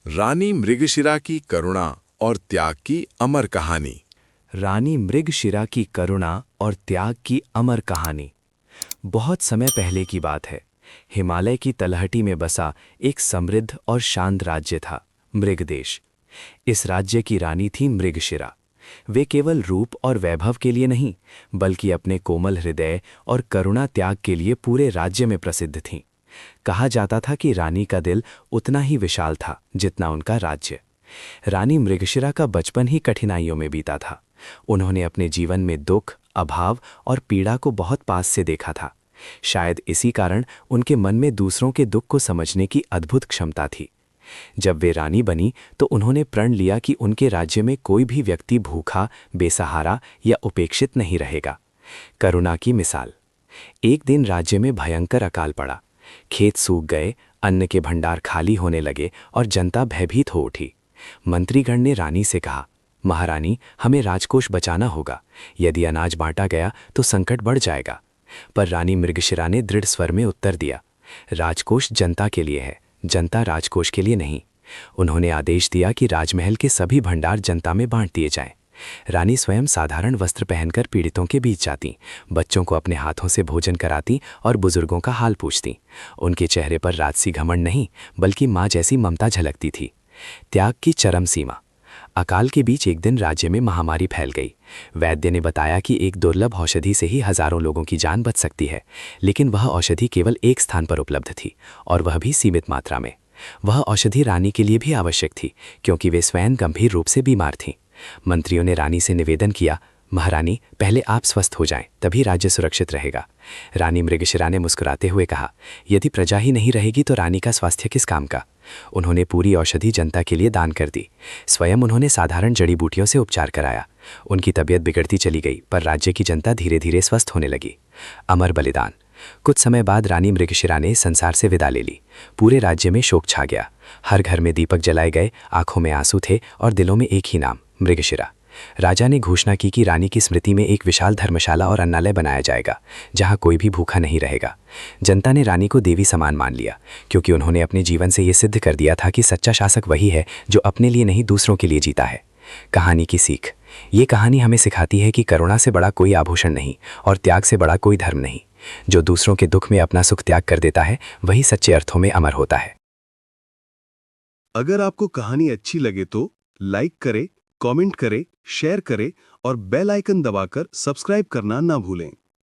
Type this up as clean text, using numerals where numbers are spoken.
रानी मृगशिरा की करुणा और त्याग की अमर कहानी। रानी मृगशिरा की करुणा और त्याग की अमर कहानी। बहुत समय पहले की बात है। हिमालय की तलहटी में बसा एक समृद्ध और शांत राज्य था, मृगदेश। इस राज्य की रानी थी मृगशिरा। वे केवल रूप और वैभव के लिए नहीं, बल्कि अपने कोमल हृदय और करुणा त्याग के लिए पूरे राज्य में प्रसिद्ध थीं। कहा जाता था कि रानी का दिल उतना ही विशाल था जितना उनका राज्य। रानी मृगशिरा का बचपन ही कठिनाइयों में बीता था। उन्होंने अपने जीवन में दुख, अभाव और पीड़ा को बहुत पास से देखा था। शायद इसी कारण उनके मन में दूसरों के दुख को समझने की अद्भुत क्षमता थी। जब वे रानी बनी तो उन्होंने प्रण लिया कि उनके राज्य में कोई भी व्यक्ति भूखा, बेसहारा या उपेक्षित नहीं रहेगा। करुणा की मिसाल। एक दिन राज्य में भयंकर अकाल पड़ा। खेत सूख गए, अन्न के भंडार खाली होने लगे और जनता भयभीत हो उठी। मंत्रीगण ने रानी से कहा, महारानी, हमें राजकोष बचाना होगा। यदि अनाज बांटा गया तो संकट बढ़ जाएगा। पर रानी मृगशिरा ने दृढ़ स्वर में उत्तर दिया, राजकोष जनता के लिए है, जनता राजकोष के लिए नहीं। उन्होंने आदेश दिया कि राजमहल के सभी भंडार जनता में बांट दिए जाएं। रानी स्वयं साधारण वस्त्र पहनकर पीड़ितों के बीच जाती, बच्चों को अपने हाथों से भोजन कराती और बुजुर्गों का हाल पूछती। उनके चेहरे पर राजसी घमंड नहीं, बल्कि माँ जैसी ममता झलकती थी। त्याग की चरम सीमा। अकाल के बीच एक दिन राज्य में महामारी फैल गई। वैद्य ने बताया कि एक दुर्लभ औषधि से ही हजारों लोगों की जान बच सकती है, लेकिन वह औषधि केवल एक स्थान पर उपलब्ध थी, और वह भी सीमित मात्रा में। वह औषधि रानी के लिए भी आवश्यक थी, क्योंकि वे स्वयं गंभीर रूप से बीमार थीं। मंत्रियों ने रानी से निवेदन किया, महारानी, पहले आप स्वस्थ हो जाएं, तभी राज्य सुरक्षित रहेगा। रानी मृगशिरा ने मुस्कुराते हुए कहा, यदि प्रजा ही नहीं रहेगी तो रानी का स्वास्थ्य किस काम का। उन्होंने पूरी औषधि जनता के लिए दान कर दी। स्वयं उन्होंने साधारण जड़ी बूटियों से उपचार कराया। उनकी तबीयत बिगड़ती चली गई, पर राज्य की जनता धीरे धीरे स्वस्थ होने लगी। अमर बलिदान। कुछ समय बाद रानी मृगशिरा ने संसार से विदा ले ली। पूरे राज्य में शोक छा गया। हर घर में दीपक जलाए गए, आंखों में आंसू थे और दिलों में एक ही नाम, मृगशिरा। राजा ने घोषणा की कि रानी की स्मृति में एक विशाल धर्मशाला और अन्नालय बनाया जाएगा, जहां कोई भी भूखा नहीं रहेगा। जनता ने रानी को देवी समान मान लिया, क्योंकि उन्होंने अपने जीवन से ये सिद्ध कर दिया था कि सच्चा शासक वही है जो अपने लिए नहीं, दूसरों के लिए जीता है। कहानी की सीख। ये कहानी हमें सिखाती है कि करुणा से बड़ा कोई आभूषण नहीं और त्याग से बड़ा कोई धर्म नहीं। जो दूसरों के दुख में अपना सुख त्याग कर देता है, वही सच्चे अर्थों में अमर होता है। अगर आपको कहानी अच्छी लगे तो लाइक करें, कमेंट करें, शेयर करें और बेल आइकन दबाकर सब्सक्राइब करना ना भूलें।